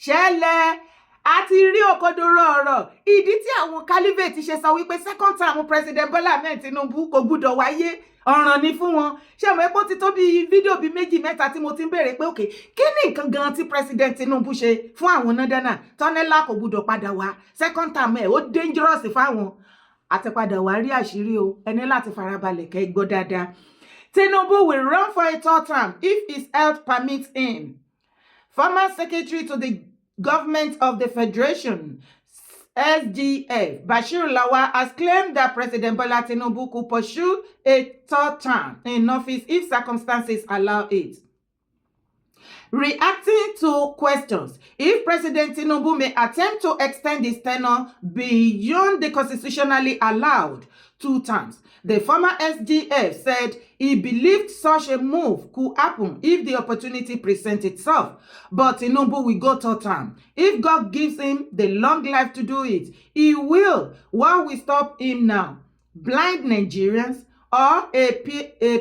ṣẹlẹ̀ àti rí òkodoro ọ̀rọ̀ ìdí tí àwọn caliphate ṣe sọ wípé second term president Bola Ahmed Tinubu kò gbúdọ̀ wáyé ọ̀ràn ni fún wọn. Ṣé mo epo ti tó bí fídíò bí méjì mẹ́ta tí mo ti ń béèrè pé òkè kí ni nǹkan gan tí president Tinubu ṣe fún àwọn nádánà tọ́nẹ́lá kò gbúdọ̀ padà wá second term ẹ̀ ó dangerous fáwọn àtẹ̀padà wá rí àṣírí o ẹni láti farabalẹ̀ kẹ́ gbọ́ dáadáa. Tinubu will run for a third term if his health permits him. Former secretary to the government of the Federation, SGF, Bashir Lawal, has claimed that President Bola Tinubu could pursue a third term in office if circumstances allow it. Reacting to questions if President Tinubu may attempt to extend his tenure beyond the constitutionally allowed 2 terms, the former SGF said he believed such a move could happen if the opportunity presents itself. But Tinubu will go third term. If God gives him the long life to do it, he will. What will stop him now? Blind Nigerians or a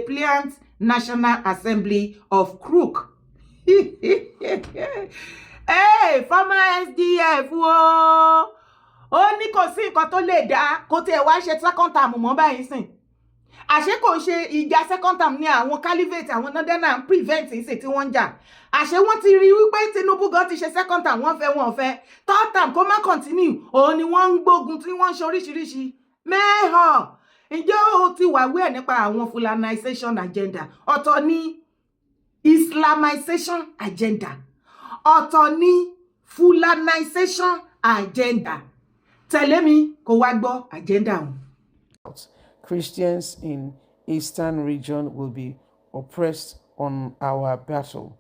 pliant National Assembly of crook? Hey, former SDF, whoa! Ó ní kò sí nǹkan tó lè dá kó tẹ̀ wá ṣe second term mọ́ báyìí sìn. Àṣé kò ṣe ìjà second term ní àwọn caliphate àwọn nọ́dẹ́nà prevent ìsìn tí wọ́n ń jà. Àṣé wọ́n ti rí wípé Tinubu gan ti ṣe second term wọ́n fẹ́. Third term kó má continue. Òun ni wọ́n ń gbógun tí wọ́n ń ṣe oríṣiríṣi. Mẹ́hàn. Ǹjẹ́ o ti wà wí ẹ̀ nípa àwọn Fulanization agenda? Ọ̀tọ̀ ni Islamization agenda. Ọ̀tọ̀ ni Fulanization agenda. Tẹ̀lé mi kó wá gbọ́ agenda wọn. Christians in Eastern region will be oppressed on our battle.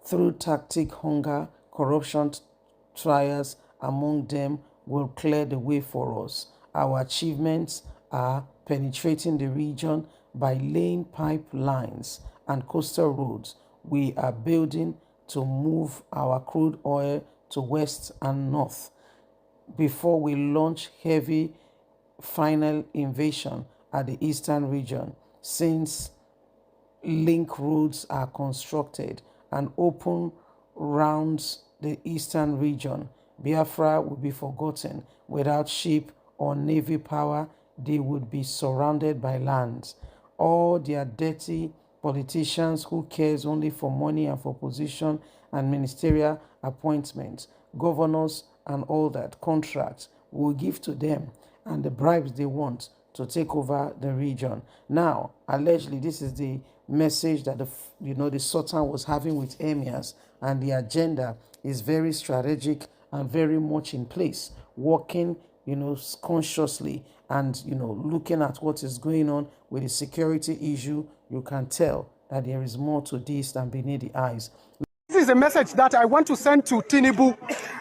Through tactic, hunger, corruption, trials among them will clear the way for us. Our achievements are penetrating the region by laying pipelines and coastal roads. We are building to move our crude oil to west and north before we launch heavy final invasion at the eastern region. Since link roads are constructed and open rounds the eastern region, Biafra will be forgotten. Without ship or navy power, they would be surrounded by land. All their dirty politicians who cares only for money and for position and ministerial appointments, governors and all that, contracts will give to them and the bribes they want to take over the region. Now, allegedly, this is the message that the Sultan was having with emirs, and the agenda is very strategic and very much in place, working, consciously and, looking at what is going on with the security issue. You can tell that there is more to this than beneath the eyes. This is a message that I want to send to Tinubu.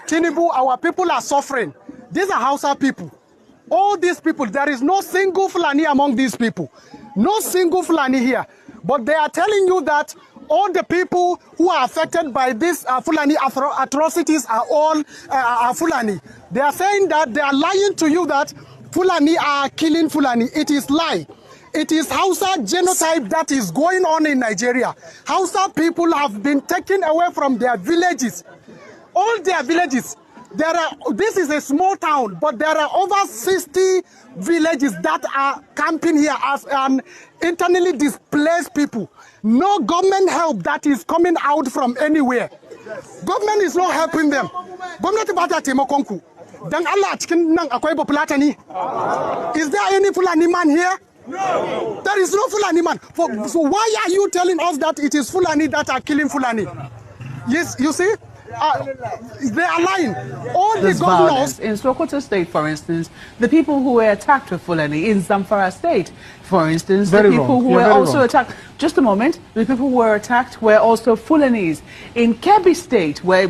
Tinubu, our people are suffering. These are Hausa people. All these people, there is no single Fulani among these people. No single Fulani here. But they are telling you that all the people who are affected by these Fulani atrocities are all Fulani. They are saying that they are lying to you that Fulani are killing Fulani. It is lie. It is Hausa genotype that is going on in Nigeria. Hausa people have been taken away from their villages. All their villages. This is a small town, but there are over 60 villages that are camping here as internally displaced people. No government help that is coming out from anywhere. Government is not helping them. Government about Timokonku. Then Allah chicken nang akwai populatani. Is there any Fulani man here? No. There is no Fulani man. So why are you telling us that it is Fulani that are killing Fulani? Yes, you see? They are lying. All the governors in Sokoto State, for instance, the people who were attacked were Fulani. In Zamfara State, for instance, the people who were also attacked. Just a moment. The people who were attacked were also Fulanis. In Kebbi State, where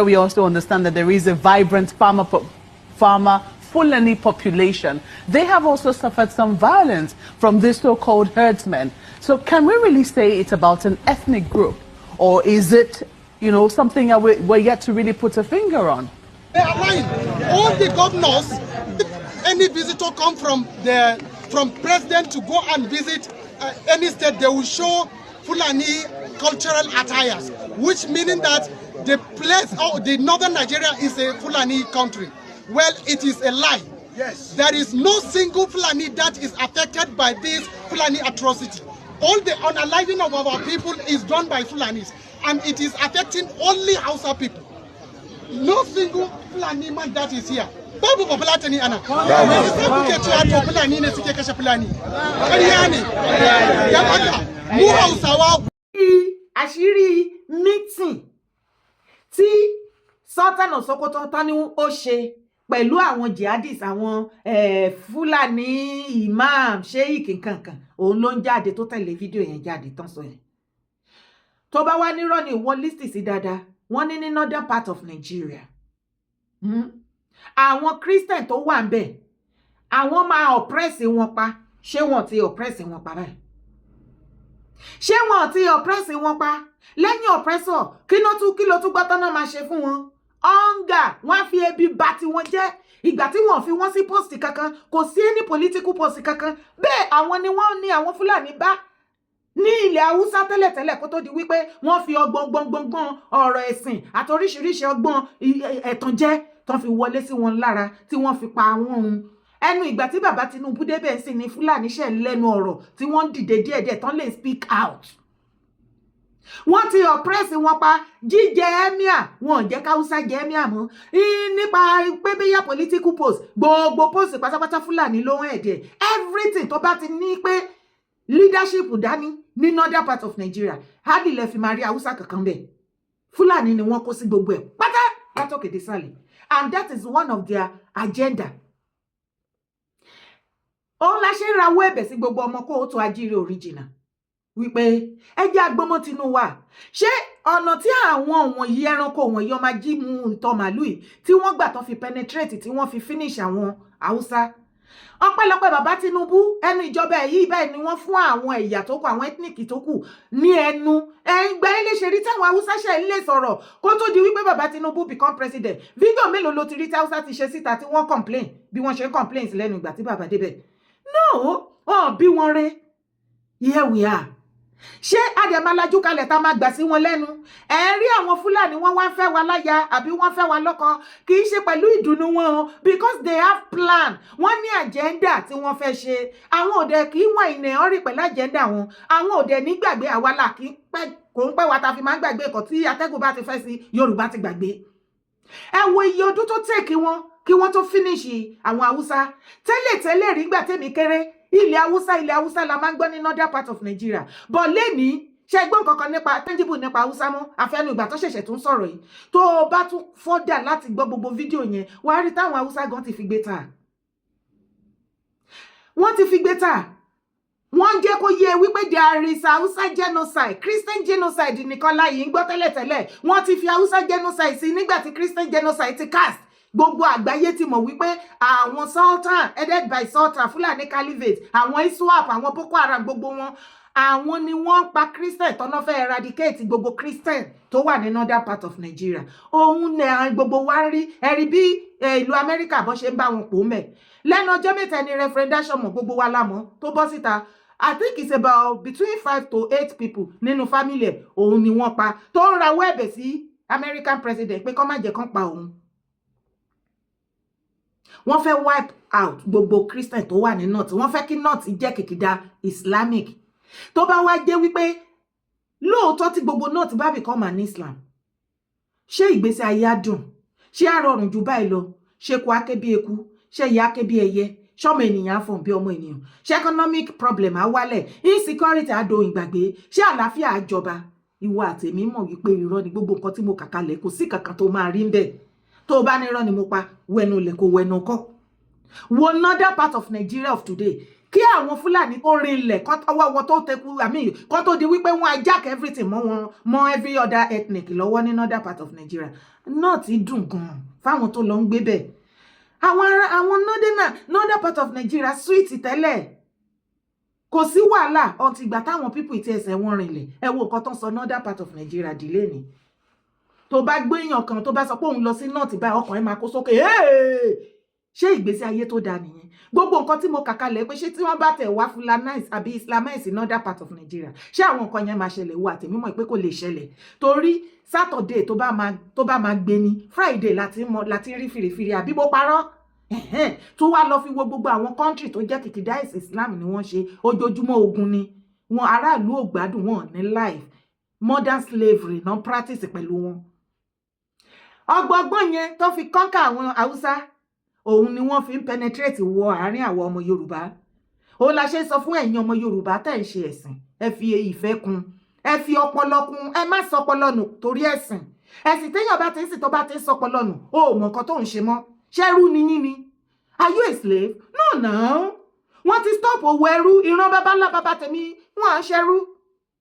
we also understand that there is a vibrant farmer Fulani population, they have also suffered some violence from this so-called herdsmen. So, can we really say it's about an ethnic group, or is it something that we're yet to really put a finger on? They are lying. All the governors, any visitor come from president to go and visit any state, they will show Fulani cultural attires. which meaning that the place, the northern Nigeria is a Fulani country. Well, it is a lie. Yes. There is no single Fulani that is affected by this Fulani atrocity. All the unaliving of our people is done by Fulanis, and it is affecting only Hausa people. No single Fulani man that is here. Babu popularity ni ana. Buke cewa to Fulani ne suke kashe Fulani. Ƙarya ne. Ya haka mu Hausawa. Àṣírí meeting tí Sultan of Sokoto tán ni ó ṣe pẹ̀lú àwọn jihadis, àwọn Fulani imam sheik nkankan, òun ló ń jáde tó tẹ̀lé fídíò yẹn jáde tán sọ yẹn. Tó bá wá nírọ́ ni wọ́n list sí dáadáa, wọ́n ní northern part of Nigeria. Àwọn Christian tó wà ńbẹ̀, àwọn máa oppress wọn pa. Ṣé wọ́n ti oppress wọn pa báyìí? Ṣé wọ́n ti oppress wọn pa? Lẹ́yìn oppressor, kí ló tún gbọ́ tán náà máa ṣe fún wọn? Hunger, wọ́n fi ebi bà tí wọ́n jẹ́. Ìgbà tí wọ́n fi wọ́n sí post kankan, kò sí any political post kankan. Bẹ́ẹ̀ àwọn ni wọ́n ní àwọn Fúlàní bá ní ilẹ̀ Haúsá tẹ́lẹ̀tẹ́lẹ̀ kó tó di wípé wọ́n fi ọgbọ́n ọ̀rọ̀ ẹ̀sìn àti oríṣiríṣi ọgbọ́n ẹ̀tànjẹ tán fi wọlé sí wọn lára tí wọ́n fi pa wọ́n run. Ẹnu ìgbà tí bàbá Tinubu débẹ̀ sí ni Fúlàní ṣe lẹ́nu ọ̀rọ̀ tí wọ́n dìde díẹ̀díẹ̀ tán lè speak out. Wọ́n ti oppress wọn pa. Jíjẹ emir, wọ́n jẹ́ káúsá jẹ emir mọ́. Nípa pé bíyà political post, gbogbo post pátápátá Fúlàní ló ń ẹ̀dẹ̀. Everything tó bá ti ní pé leadership dání ní northern part of Nigeria, hardly lè fi máa rí Haúsá kankan bẹ́ẹ̀. Fúlàní ni wọ́n kó sí gbogbo ẹ̀ pátá látòkè désàlẹ̀. And that is one of their agenda. Òun la ṣe ń rawọ́ ẹ̀bẹ̀ sí gbogbo ọmọ kóòtù Àjíire original wípé ẹ jẹ́ agbọ́mọ tinú wa. Ṣé ọ̀nà tí àwọn wọ̀nyí ẹranko wọ̀nyí ọmọ ají mú ìtọ̀ màlúù yìí tí wọ́n gbà tán fi penetrate tí wọ́n fi finish àwọn Haúsá? Ọpẹ́lọpẹ́ bàbá Tinubu, ẹnu ìjọba yìí báyìí ni wọ́n fún àwọn ẹ̀yà tó kù, àwọn ethnic tó kù ní ẹnu. Ẹgbẹ́ ilé ṣe rí táwọn Haúsá ṣe ń lè sọ̀rọ̀ kó tó di wípé bàbá Tinubu become president. Fídíò mélòó ló ti rí tí Haúsá ti ṣe síta tí wọ́n complain bí wọ́n ṣe complain lẹ́nu ìgbà tí bàbá débẹ̀? No, bí wọ́n rẹ́. Here we are. Ṣé àdèmálájú kalẹ̀ tá máa gbà sí wọn lẹ́nu? Ẹ rí àwọn Fúlàní wọ́n wá fẹ́ wa láya àbí wọ́n fẹ́ wa lọ́kọ, kì í ṣe pẹ̀lú ìdùnnú wọn, because they have plan. Wọ́n ní agenda tí wọ́n fẹ́ ṣe. Àwọn òde kì í wọ́n ìnà ọ̀rì pẹ̀lú agenda wọn. Àwọn òde ní gbàgbé àwa là kì í pẹ́ kò ń pẹ́ wa ta fi máa ń gbàgbé nǹkan tí atẹ́gùn bá ti fẹ́ sí Yorùbá ti gbàgbé. Ẹ wo iye ọdún tó tẹ̀kí wọn kí wọ́n tó finish àwọn Haúsá. Tẹ́lẹ̀ rí gbà tèmi kéré, ilẹ̀ Haúsá la máa ń gbọ́ ní northern part of Nigeria. But lẹ́ni ṣe gbọ́ nǹkan kan nípa tangible nípa Haúsá mọ́ àfẹnu ìgbà tó ṣẹ̀ṣẹ̀ tún sọ̀rọ̀ yìí. Tó bá tún fọ́dà láti gbọ́ gbogbo fídíò yẹn, wàá rí táwọn Haúsá gan ti fi gbé ta. Wọ́n ti fi gbé ta. Wọ́n jẹ́ kó yé wípé there is Hausa genocide, Christian genocide nìkan láyé ń gbọ́ tẹ́lẹ̀tẹ́lẹ̀. Wọ́n ti fi Hausa genocide sí nígbà tí Christian genocide ti cast. Gbogbo àgbáyé ti mọ̀ wípé àwọn Sultan headed by Sultan Fulani Caliphate, àwọn ISWAP, àwọn Boko Haram, gbogbo wọn, àwọn ni wọ́n pa Christian tọ́nà fẹ́ eradicate gbogbo Christian tó wà ní northern part of Nigeria. Òun ni gbogbo wa rí ẹ̀rí bí ìlú Amẹ́ríkà bọ́ ṣe ń bá wọn pò mẹ́. Lẹ́nu ọjọ́ mẹ́ta ni referendum gbogbo wa lámọ̀ tó bọ́ síta. I think it's about between 5 to 8 people nínú family òun ni wọ́n pa, tó ń rawọ́ ẹ̀bẹ̀ sí American president pé kó má jẹ́ kán pa òun. Wọ́n fẹ́ wipe out gbogbo Christian tó wà ní north. Wọ́n fẹ́ kí north jẹ́ kìkìdá Islamic. Tó bá wá jẹ́ wípé lóòótọ́ tí gbogbo north bá become an Islam, ṣé ìgbésí ayé á dùn? Ṣé á rọrùn jù báyìí lọ? Ṣé kò á ké bí eku? Ṣé ìyá ké bí ẹyẹ? Ṣọ́mọ ènìyàn á fọ̀n bí ọmọ ènìyàn? Ṣé economic problem á wálẹ̀? Insecurity á dohun ìgbàgbé? Ṣé àlàáfíà á jọba? Ìwọ àtèmi mọ̀ wípé irọ́ ni gbogbo nǹkan tí mo kà kalẹ̀, kò sí kankan tó máa rí ń bẹ̀. Tó bá ní irọ́ ni mo pa, wẹnu lẹ̀ kó wẹnu kọ́. Wo another part of Nigeria of today, kí àwọn Fúlàní tó rinlẹ̀ kọ́ tọwọ́ wọn tó teku kọ́ tó di wípé wọ́n hijack everything mọ́ every other ethnic lọ́wọ́ ní another part of Nigeria. Náà ti dùn gan-an fáwọn tó lọ ń gbé bẹ̀. Àwọn northern part of Nigeria sweet tẹ́lẹ̀. Kò sí wàhálà until ìgbà táwọn people ti ẹsẹ̀ wọn rinlẹ̀. Ẹ wo nǹkan tó ń sọ northern part of Nigeria dìlé ni. Tó bá gbé èèyàn kan tó bá sọ pé òun lọ sí north báyìí, ọkàn ẹ̀ máa kó sókè. ṣé ìgbésí ayé tó dáa nìyẹn? Gbogbo nǹkan tí mo kà kalẹ̀ pé ṣé tí wọ́n bá tẹ̀ wá fulanize àbí islamize in other part of Nigeria, ṣé àwọn nǹkan yẹn máa ṣẹlẹ̀? Wo àtẹ̀mí mọ̀ pé kò lè ṣẹlẹ̀, torí Saturday tó bá máa gbé ni Friday láti rí fìrìfìrì, àbí mo parọ́? Tó wá lọ fi wo gbogbo àwọn country tó jẹ́ kìkìdá Islam ni wọ́n ṣe, ojoojúmọ́ ogun ni wọn, aráàlú ò gbádùn, wọn ní life, modern slavery non practice pẹ̀lú wọn. Ọgbọgbọ́n yẹn tó fi kọ́ńkà àwọn Haúsá, òun ni wọ́n fi ń penetrate wọ àárín àwọn ọmọ Yorùbá. Ó la ṣe sọ fún ẹ̀yin ọmọ Yorùbá tẹ́ ń ṣe ẹ̀sìn, ẹ fi ìfẹ́ kún, ẹ fi ọpọlọ kún, ẹ má sọ ọpọlọ nù torí ẹ̀sìn. Ẹ̀sìn téèyàn bá ti ń sìn tó bá ti ń sọ ọpọlọ nù, ó mọ nǹkan tó ń ṣe mọ́. Ṣẹ́rú ni yín ni? Are you a slave? No, no. Wọ́n ti stop owó ẹrú, ìran bàbá ńlá bàbá tèmi, wọ́n à ń ṣẹ́rú.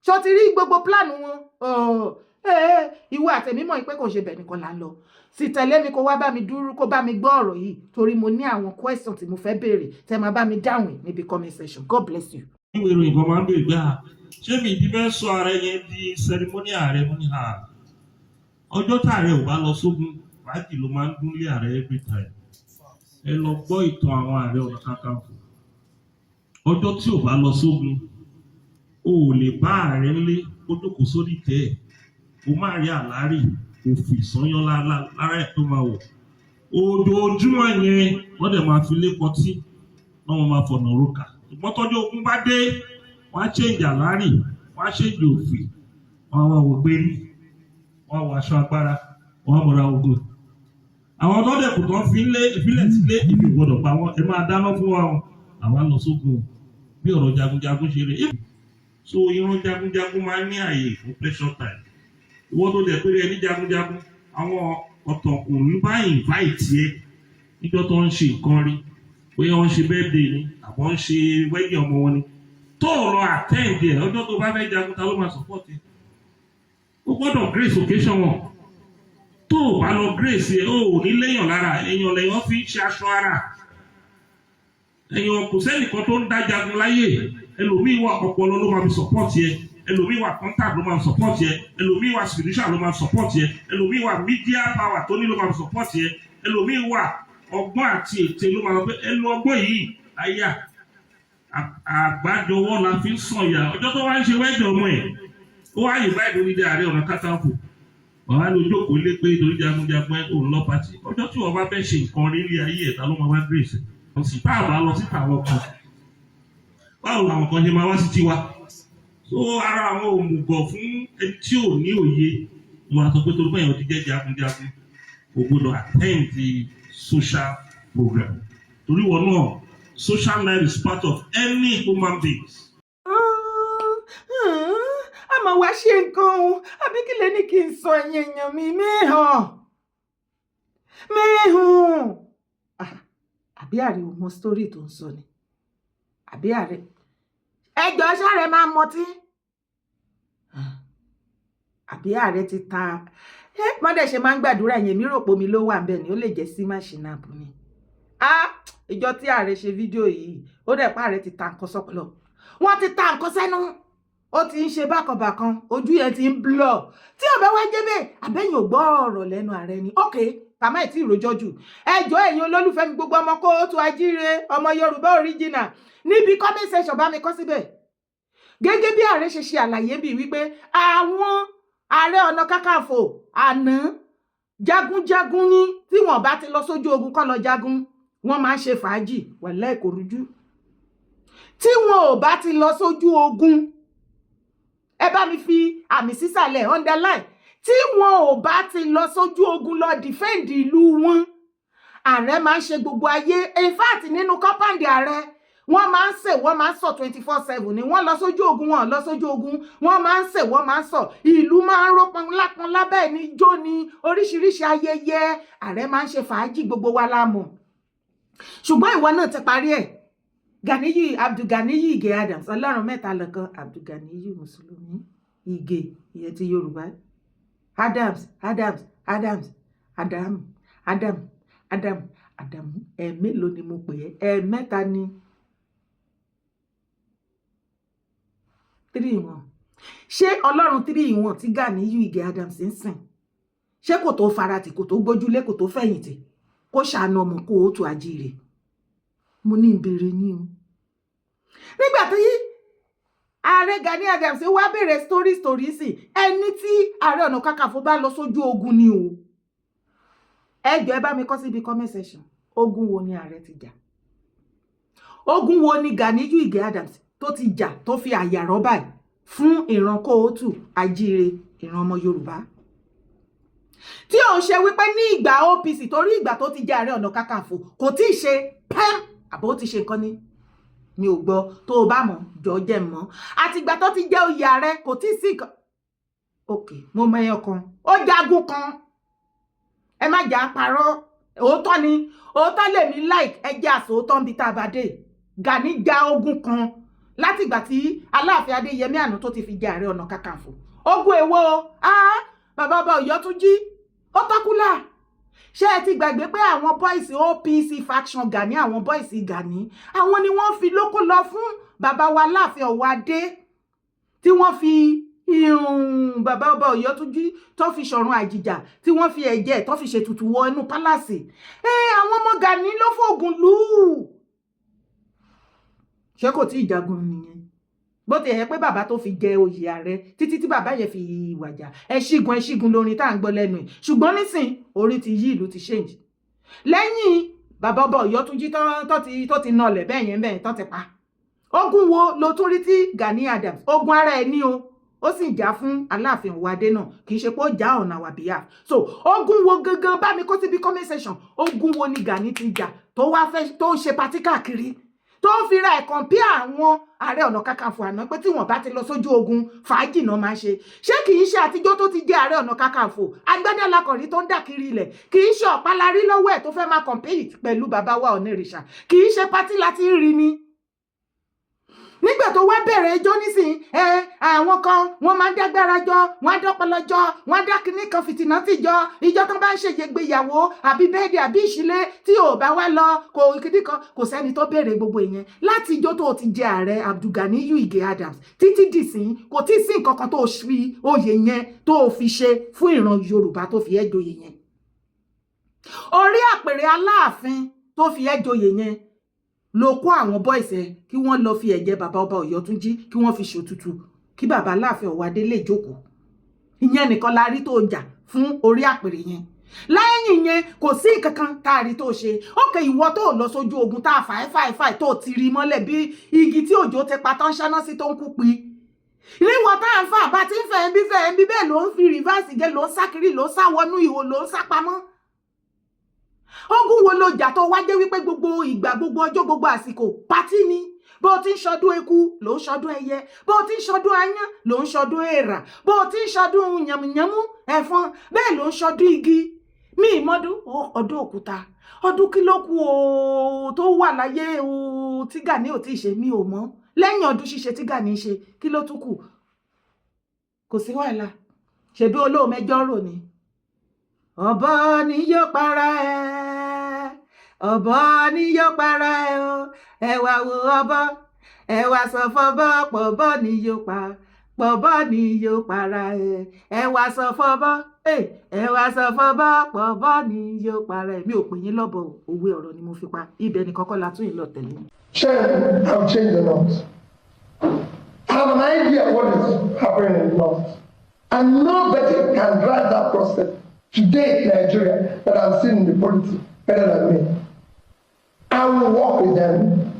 Ṣó ti rí gbogbo plan wọn? Ìwọ àtẹ̀mí mọ̀ pé kò ṣe bẹ̀ nìkan là ń lọ. Sì tẹ̀lé mi kó wá bá mi dúró, kó bá mi gbọ́ ọ̀rọ̀ yìí, torí mo ní àwọn question tí mo fẹ́ béèrè tẹ́ máa bá mi dáhùn níbi comment section. God bless you. Ìwé ìròyìn kan máa ń bèèrè gbà ṣé mi ìdí fẹ́ sọ ààrẹ yẹn di sẹrimóní ààrẹ mú ní ha. Ọjọ́ tààrẹ ò bá lọ sógun, fàájì ló máa ń dúnlé ààrẹ every time. Ẹ lọ gbọ́ ìtàn àwọn ààrẹ ọ̀nà kakanfò. Ọjọ́ tí ò bá lọ sógun, o ò lè bá ààrẹ ńlé kó jókòó sórí ìtẹ́ ẹ̀, o máa rí àlárì òfì ìsányán lára ẹ̀ tó máa wọ̀. Ojoojúmọ́ yẹn wọ́n dẹ̀ máa fi lé kọtí, wọ́n máa fọ̀nà rókà. Ṣùgbọ́n tọ́jú ogun bá dé, wọ́n á change àlárì, wọ́n á change òfì, wọ́n á wá wọ gbérí, wọ́n á wọ aṣọ agbára, wọ́n á mọ̀ra ogun. Àwọn tó dẹ̀ kù tó ń fi ìpínlẹ̀ sílé ìbí gbọ́dọ̀ pa wọ́n, ẹ máa dáná fún wa o. Àwa lọ sógun bí ọ̀rọ̀ jagunjagun ṣe rè. So ìran jagunjagun máa ń ní àyè fún pleasure time. Ìwọ́n tó dẹ̀ pé ẹni jagunjagun, àwọn ọ̀tọ̀kùnrin bá invite ẹ níjọ́ tó ń ṣe nǹkan rí, bóyá wọ́n ṣe birthday ni àbọ̀ ń ṣe wedding ọmọ wọn ni, tó lọ attend ẹ̀ ọjọ́ tó bá fẹ́ jagun ta ló máa support ẹ. Ó gbọ́dọ̀ grace occasion wọn. Tó o bá lọ grace ẹ, ó ò ní léèyàn lára, èèyàn lẹ́yìn fi ń ṣe aṣọ ara. Èèyàn kò sẹ́nìkan tó ń dá jagun láyé, ẹlòmíì wà ọpọlọ ló máa fi support ẹ, ẹlòmíì wà contact ló máa fi support ẹ, ẹlòmíì wà spiritual ló máa fi support ẹ, ẹlòmíì wà media power tó ní ló máa fi support ẹ, ẹlòmíì wà ọgbọ́n àti ète ló máa fi ẹnu ọgbọ́n yìí àyà àgbájọwọ́ la fi ń sọ̀yà. Ọjọ́ tó wá ń ṣe wẹ́ẹ̀dì ọmọ ẹ̀, ó wá yìí báyìí lórí ilé Ààrẹ Ọ̀nà Kakanfò, ọ̀hán ló jókòó lé pé torí jagunjagun ẹ̀ òun lọ pàtì. Ọjọ́ tí wọ́n bá fẹ́ ṣe nǹkan rí ilé ayé ẹ̀ta ló máa wá grace wọ́n sì bá àbá lọ síta àwọn kan. Báwo làwọn kan ṣe máa wá sí tiwa? So ara àwọn òmùgọ̀ fún ẹni tí ò ní òye wọn àtọ́ pé torí pé èèyàn ti jẹ́ jagunjagun kò gbọdọ̀ attend the social program. Torí wọn náà, social life is part of any human being. Àmọ́ wá ṣe nǹkan o, àbí kí lè ní kí n sọ ẹ̀yìn èèyàn mi mẹ́hàn. Àbí ààrẹ ò mọ story tó ń sọ ni? Àbí ààrẹ ẹjọ́ sáré máa mọtí? Àbí ààrẹ ti ta mọ́dẹ̀ ṣe máa ń gbàdúrà yẹn, mi rò pé omi ló wà ń bẹ̀ ni, ó lè jẹ́ sí máṣínáàpù ni. Ìjọ tí ààrẹ ṣe fídíò yìí, ó dẹ̀ pa ààrẹ ti ta nǹkan sọ́pọ̀lọ́, wọ́n ti ta nǹkan sẹ́nu, ó ti ń ṣe bákanbàkan, ojú yẹn ti ń blọ̀. Tí ọ̀bẹ wá jẹ́ bẹ́ẹ̀, àbẹ́yìn ò gbọ́ ọ̀rọ̀ lẹ́nu ààrẹ ni. Okay, kàmá ẹ̀ tí ìròjọ́ jù. Ẹjọ́ ẹ̀yin olólùfẹ́ mi gbogbo ọmọ kóòtù ajíire, ọmọ Yorùbá original, níbi comment section bá mi kọ síbẹ̀. Gẹ́gẹ́ bí ààrẹ ṣe ṣe àlàyé bíi wípé àwọn Ààrẹ Ọ̀nà Kakanfò àná jagunjagun ní tí wọ́n bá ti lọ sójú ogun kọ́ lọ jagun, wọ́n máa ń ṣe fàájì wẹ̀lẹ́ ìkòrújú. Tí wọn ò bá ti lọ sójú ogun, ẹ bá mi fi àmì sísàlẹ̀ underline, tí wọn ò bá ti lọ sójú ogun lọ defend ìlú wọn, ààrẹ máa ń ṣe gbogbo ayé. In fact nínú kọ́pàǹdì ààrẹ wọ́n máa ń sè, wọ́n máa ń sọ 24/7 ni. Wọ́n lọ sójú ogun, wọ́n lọ sójú ogun, wọ́n máa ń sè, wọ́n máa ń sọ. Ìlú máa ń ró pọnlápọn lábẹ́ ní jó ní oríṣiríṣi ayẹyẹ. Ààrẹ máa ń ṣe fàájì, gbogbo wa la mọ̀. Ṣùgbọ́n ìwọ náà ti parí ẹ̀. Abdulganiyi Ige Adams, Ọlọ́run mẹ́ta lọ́kan. Abdulganiyi Mùsùlùmí, Ige ìyẹn ti Yorùbá. Adamu ẹ̀mélòó ni mo pè ẹ́? Ẹ̀mẹ́ta ni. 3 in 1. Ṣé Ọlọ́run 3 in 1 tí Ganiyi Ige Adams ń sìn, ṣé kò tó farati, kò tó gbójúlé, kò tó fẹ̀yìntì? kó ṣàánú ọmọ kóòtù àjíire. Mo ní ìbéèrè ní o. Nígbà tí Ààrẹ Gani Adams wá bẹ̀rẹ̀ story sí ẹni tí Ààrẹ Ọ̀nà Kakanfò bá lọ sójú ogun ni o. Ẹ jọ̀ọ́ ẹ bá mi kọ síbi comment section. Ogun wo ni ààrẹ ti jà? Ogun wo ni Gani Adams tó ti jà tó fi àyà rọ́ báyìí fún ìran kóòtù àjíire ìran ọmọ Yorùbá? Tí ó ṣe wípé ní ìgbà OPC torí ìgbà tó ti jẹ́ Ààrẹ Ọ̀nà Kakanfò kò tí ì ṣe pẹ́m àbó ti ṣe nǹkan ní mi ò gbọ́ tó o bá mọ̀ jọ jẹ́ mọ́ àtìgbà tó ti jẹ́ oyè ààrẹ kò tí ì sí nǹkan. Ok, mo mọ ẹyọ kan ó jagun kan ẹ má jà parọ́ òótọ́ ni òótọ́ lèmi like ẹ jẹ́ àsòótọ́ níbi tá a bá dé. Gani ja ogun kan láti ìgbà tí Aláàfin Adéyẹmí àná tó ti fi jẹ Ààrẹ Ọ̀nà Kakanfò. Ogun èwo bàbá ọba Ọ̀yọ́túnjí ó tọ́kúlà. Ṣé ẹ ti gbàgbé pé àwọn boys OPC faction Gani àwọn boys Gani àwọn ni wọ́n fi lóko lọ fún bàbá wa Aláàfin Ọ̀wádé tí wọ́n fi bàbá ọba Ọ̀yọ́túnjí tó fi ṣọ̀run àjìjà tí wọ́n fi ẹ̀jẹ̀ tó fi ṣètùtù wọ inú pálásì. Àwọn ọmọ Gani ló fògùn lù ú. Ṣé kò tí ìjagun nìyẹn? Bó ti yẹ pé bàbá tó fi jẹ oyè ààrẹ títí tí bàbá yẹn fi wàjà ẹṣígun lórin tá à ń gbọ́ lẹ́nu ẹ̀. Ṣùgbọ́n nísìn orí ti yí ìlú ti change. Lẹ́yìn bàbá ọba Ọ̀yọ́túnjí tó ti nọlẹ̀ bẹ́ẹ̀ yẹn tó ti pa. Ogun wo ló tún rí tí Gani Adams ogun ara ẹ̀ ní o ó sì jà fún Aláàfin Ọ̀wádé náà kì í ṣe pé ó jà on our behalf. So ogun wo gangan bá mi kó síbi comment section. Ogun wo ni Gani ti jà tó wá fẹ́ tó ń ṣe patí káàkiri tó ń fi ra ẹ̀ compare àwọn Ààrẹ Ọ̀nà Kakanfò àná pé tí wọ́n bá ti lọ sójú ogun fàájì náà máa ṣe. Ṣé kì í ṣe àtijọ́ tó ti jẹ́ Ààrẹ Ọ̀nà Kakanfò agbádá lakọ̀rí tó ń dà kiri ilẹ̀ kì í ṣe ọ̀pálarí lọ́wọ́ ẹ̀ tó fẹ́ máa compete pẹ̀lú bàbá wa Ọ̀nìrìṣà kì í ṣe patí láti rí ni. Nígbà tó wá bẹ̀rẹ̀ ẹjọ́ nísìn àwọn kan wọ́n máa ń dágbára jọ wọ́n á dọ́pọlọ jọ wọ́n á dá kinní kan fìtìnà tì jọ ìjọ tó bá ń ṣègbéyàwó àbí bẹ́ẹ̀dì àbí ìṣílé tí ò bá wá lọ kò kinní kan kò sẹ́ni tó bẹ̀rẹ̀ gbogbo ìyẹn láti ìjọ tó ti jẹ ààrẹ Abdulgani Adams títí dìsín kò tí ì sí nǹkan kan tó fi oyè yẹn tó fi ṣe fún ìran Yorùbá tó fi ẹ́ joyè yẹn. Orí àpèrè Aláàfin tó fi ẹ́ joyè yẹn ló kó àwọn boys kí wọ́n lọ fi ẹ̀jẹ̀ bàbá ọba Ọ̀yọ́túnjí kí wọ́n fi ṣòtútù kí bàbá Aláàfin Ọ̀wádé lè jókòó. Ìyẹn nìkan la rí tó jà fún orí àpèrè yẹn. Lẹ́yìn yẹn kò sí kankan tá a rí tó ṣe. Ókè ìwọ tó lọ sójú ogun tá a fàáfàá tó ti rí mọ́lẹ̀ bí igi tí òjò ti pa tán ṣáná sí tó ń kú pi. Níwọ̀ tá à ń fà bá ti ń fẹ́ bí bẹ́ẹ̀ ló ń fi rìvásì gẹ́ ló ń sá kiri ló ń sá wọnú ihò ló ń sá pamọ́. Ogun wo ló jà tó wá jẹ́ wípé gbogbo ìgbà gbogbo ọjọ́ gbogbo àsìkò pátí ni bó ti ń ṣọdún eku ló ń ṣọdún ẹyẹ bó ti ń ṣọdún ayán ló ń ṣọdún èèrà bó ti ń ṣọdún yàmùyàmù ẹ̀fọn bẹ́ẹ̀ ló ń ṣọdún igi mi ìmọ̀dún ọdún òkúta ọdún kí ló kù tó wà láyé tí Gani ò tí ì ṣe mi ò mọ̀ lẹ́yìn ọdún ṣíṣe tí Gani ṣe kí ló tún kù kò sí wàhálà ṣebí olóòmẹjọ rò ni ọ̀bọ ni yóò para ẹ ọ̀bọ ni yóò para ẹ o ẹ wá wo ọ̀bọ ẹ wá sọ fọ́bọ pọ̀bọ ni yóò pa pọ̀bọ ni yóò para ẹ wá sọ fọ́bọ ẹ wá sọ fọ́bọ pọ̀bọ ni yóò para ẹ mi ò pè yín lọ́bọ̀ òwe ọ̀rọ̀ ni mo fi pa ibẹ̀ ni kọ́kọ́ la tún yìí lọ tẹ̀lé. Change have changed a lot. I have an idea what is happening in the north, and nobody can drive that process today in Nigeria that I'm seeing in the politics better than me. I will work with them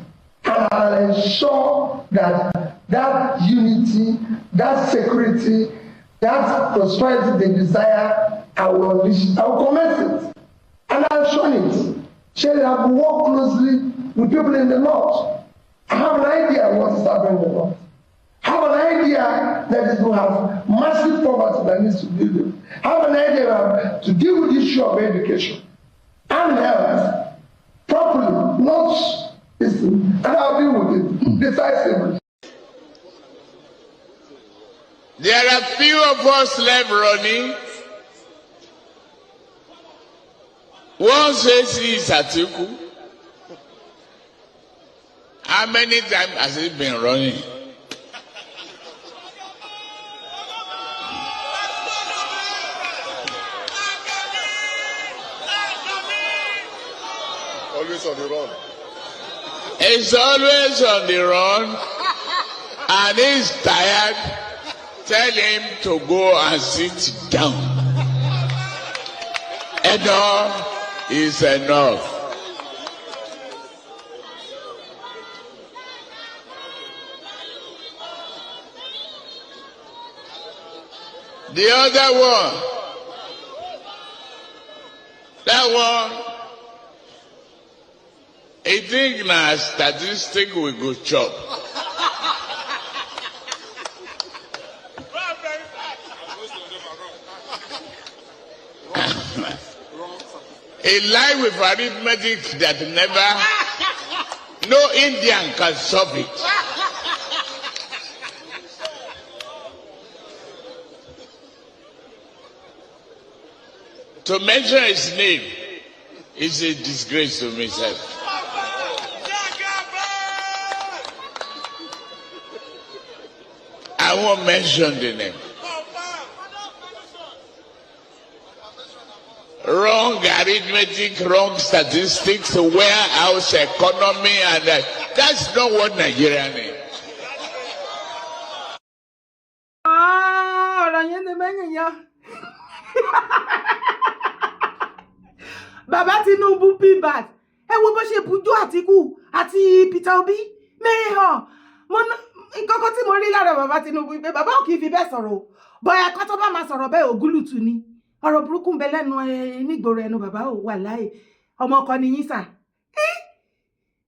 and I'll ensure that that unity, that security, that prosperity they desire, I will unleash, I will commence it. And I'll show it. Shall I will work closely with people in the north. I have an idea of what is happening in the north. I have an idea that is going to have massive poverty that needs to be dealt. I have an idea to deal with the issue of education and health properly, not easily, and I'll deal with it decisively. There are few of us left running. One says he is Atiku. How many times has he been running? always on the run. He's always on the run, and he's tired. Tell him to go and sit down. Enough is enough. The other one, that one, I think na statistic we go chop. A lie with arithmetic that never, no Indian can solve it. To mention his name is a disgrace to myself. I won't mention the name. Wrong arithmetic, wrong statistics, warehouse economy, and that's not what Nigeria needs. Bàbá Tinubu pbat ẹ wo bó ṣe bujú Àtíkù àti Peter Obi mehan mo nǹkan tí mo rí lára bàbá Tinubu pé bàbá ò kì í fi bẹ́ẹ̀ sọ̀rọ̀ bóyá kan tó bá máa sọ̀rọ̀ bẹ́ẹ̀ ògúlùtù ni ọ̀rọ̀ burúkú ń bẹ lẹ́nu nígboro ẹnu bàbá ò wà láì ọmọ ọkọ ni yín sà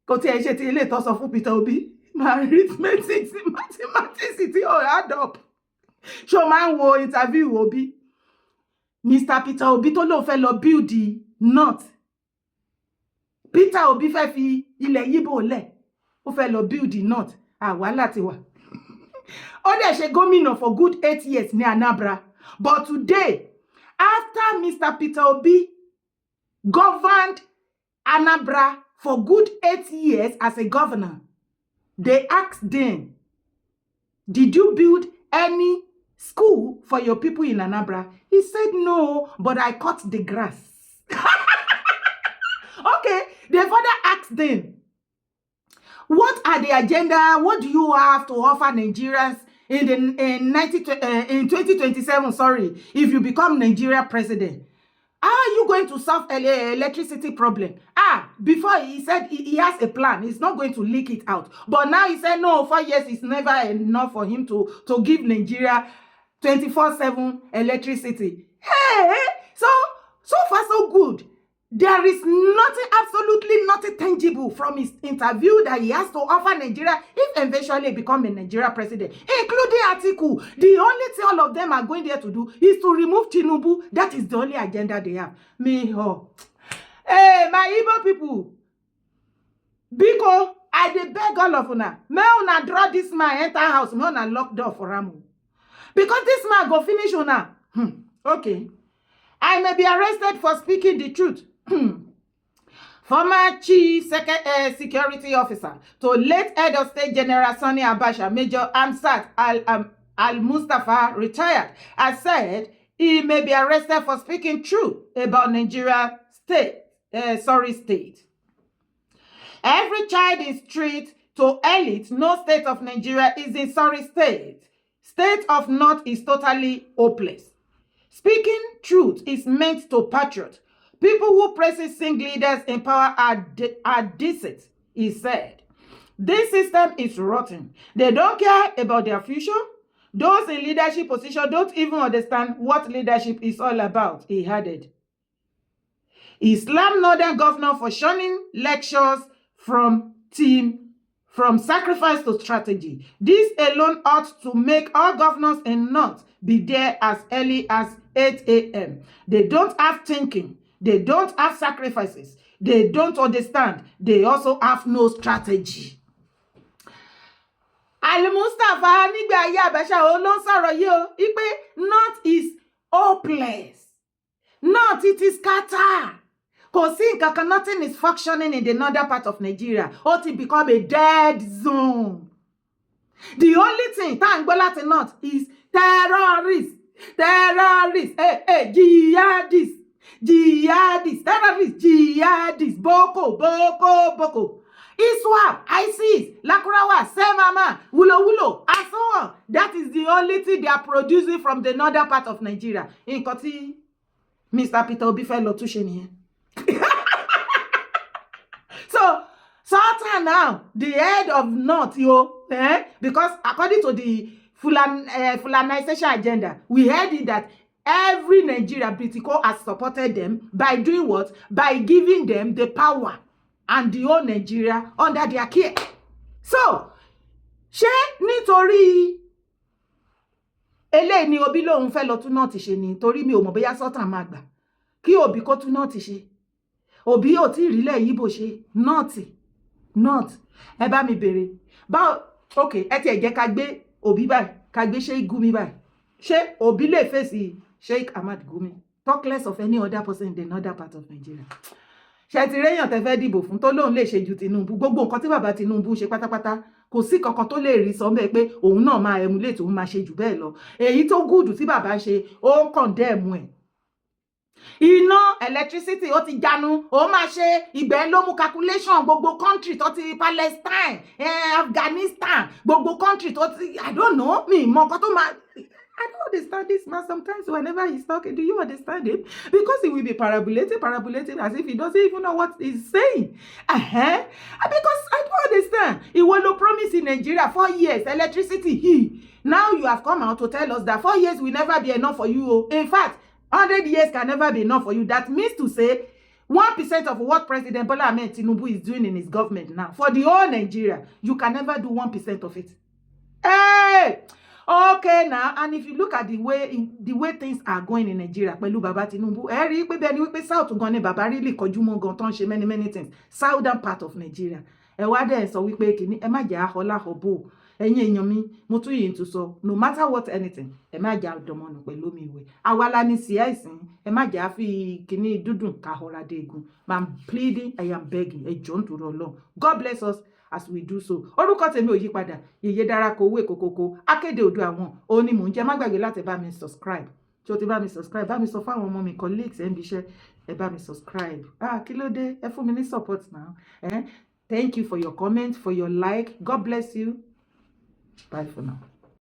kò tí ẹ ṣe ti ilé ìtọ́sọ fún Peter Obi arithmetic mathematics tí ó add up ṣó máa ń wo interview Obi Mr. Peter Obi tó lóun fẹ́ lọ build the north Peter Obi fẹ́ fi ilẹ̀ Yíbò lẹ̀ ó fẹ́ lọ build the north wàhálà ti wà ó dẹ̀ ṣe gómìnà for good 8 years ní Anambra but today after Mr. Peter Obi governed Anambra for good 8 years as a governor, they asked them, did you build any school for your people in Anambra? He said, no, but I cut the grass. Okay, they further asked them, what are the agenda? What do you have to offer Nigerians in 2027? Sorry, if you become Nigeria president, how are you going to solve electricity problem? Before he said he has a plan. He's not going to leak it out. But now he said, no, 4 years is never enough for him to give Nigeria 24/7 electricity. Hey, so far so good. There is nothing, absolutely nothing tangible from his interview that he has to offer Nigeria if eventually become a Nigeria president, including Atiku. The only thing all of them are going there to do is to remove Tinubu. That is the only agenda they have. Hey, my Igbo people. Biko, I dey beg all of una. May una draw this man enter house. May una lock door for Ramu. Because this man go finish una. Okay. I may be arrested for speaking the truth. Former Chief Security Officer to late Head of State General Sani Abacha, Major Amsat Al-Mustafa, retired, has said he may be arrested for speaking truth about Nigeria state. Every child is street to elite. No state of Nigeria is in sorry state. State of North is totally hopeless. Speaking truth is meant to patriot. People who praises sing leaders in power are decent, he said. This system is rotten. They don't care about their future. Those in leadership position don't even understand what leadership is all about, he added. Islam Northern governor for shunning lectures from sacrifice to strategy. This alone ought to make all governors in North be there as early as 8 a.m. They don't have thinking. They don't have sacrifices. They don't understand. They also have no strategy. Al-Mustafa nígbà ayé Abacha ó ló ń sọ̀rọ̀ yìí o ipe North is hopeless. North it is scatter. Kò sí nǹkan kan, nothing is functioning in the northern part of Nigeria. Ó ti become a dead zone. The only thing tá ń gbọ́ láti North is terrorists, jihadists. jihadists, terrorists, jihadists, Boko. ISWAP, ISIS, Lakurawa, Semama, Wulo, and so on. That is the only thing they are producing from the northern part of Nigeria. In Koti, Mr. Peter Obi fẹ́ lọ túnṣe nìyẹn. So, Sultan now, the head of North, because according to the Fulanization agenda, we heard it that every Nigerian Britico has supported them by doing what? By giving them the power and the whole Nigeria under their care. So, ṣé nítorí eléyìí ni Obi lòun fẹ́ lọ tún North ṣe ni torí mi ò mọ̀ bóyá Sultan máa gbà kí Obi kó tún North ṣe. Obi ò tí ì rílẹ̀ Yíbò ṣe North ẹ bá mi bèrè báwo okay ẹ tiẹ̀ jẹ́ ká gbé Obi báyìí ká gbé Sheikh Gumi báyìí ṣé Obi lè fèsì Sheikh Ahmad Gumi talk less of any other person in the northern part of Nigeria. Ṣé ti réyàn tẹ́ fẹ́ dìbò fún tó lóun lè ṣe ju Tinubu gbogbo nǹkan tí bàbá Tinubu ṣe pátápátá kò sí kankan tó lè rí sọ bẹ́ẹ̀ pé òun náà máa emulate òun máa ṣe jù bẹ́ẹ̀ lọ èyí tó gùdù tí bàbá ṣe ó condemn ẹ̀. Iná electricity ó ti jánu ó máa ṣe ìgbẹ́ ló mú calculation gbogbo country tó ti Palestine Afghanistan gbogbo country tó ti I don't know mi mọ nǹkan tó máa I don't understand this man sometimes whenever he's talking. Do you understand him? Because he will be parabolating as if he doesn't even know what he's saying. Because I don't understand. He will promise in Nigeria 4 years electricity. Now you have come out to tell us that 4 years will never be enough for you. In fact, 100 years can never be enough for you. That means to say 1% of what President Bola Ahmed Tinubu is doing in his government now for the whole Nigeria, you can never do 1% of it. Hey! Okay now, and if you look at the way things are going in Nigeria, pẹ̀lú Baba Tinubu, ẹ rí pé bẹ́ẹ̀ ni wípé South gan ni Baba really kọjú mọ́ gan tó ń ṣe many things. Southern part of Nigeria. Ẹ wá dẹ̀ sọ wípé kìíní ẹ má jà àhọ́lá ọ̀bọ̀ ẹ̀yin èèyàn mi mo tún yìí tún sọ no matter what anything ẹ má jà dọmọnù pẹ̀lú mi ìwé. Àwa la ní sí ẹ̀sìn ẹ má jà fi kìíní dúdùn kahọ́ra dé egun. I'm pleading, I am begging. Ẹ jọ̀ọ́ nítorí Ọlọ́run. God bless us as we do so. Orúkọ tèmi ò yí padà. Yèyé Darako owó èkókókó. Akéde odò àwọn. Ó ní mò ń jẹ́ má gbàgbé láti bá mi subscribe. Tí o ti bá mi subscribe, bá mi sọ fáwọn ọmọ mi colleagues ẹ̀ ń bíṣẹ́. Ẹ bá mi subscribe. Kí ló dé? Ẹ fún mi ní support now. Thank you for your comment, for your like. God bless you. Bye for now.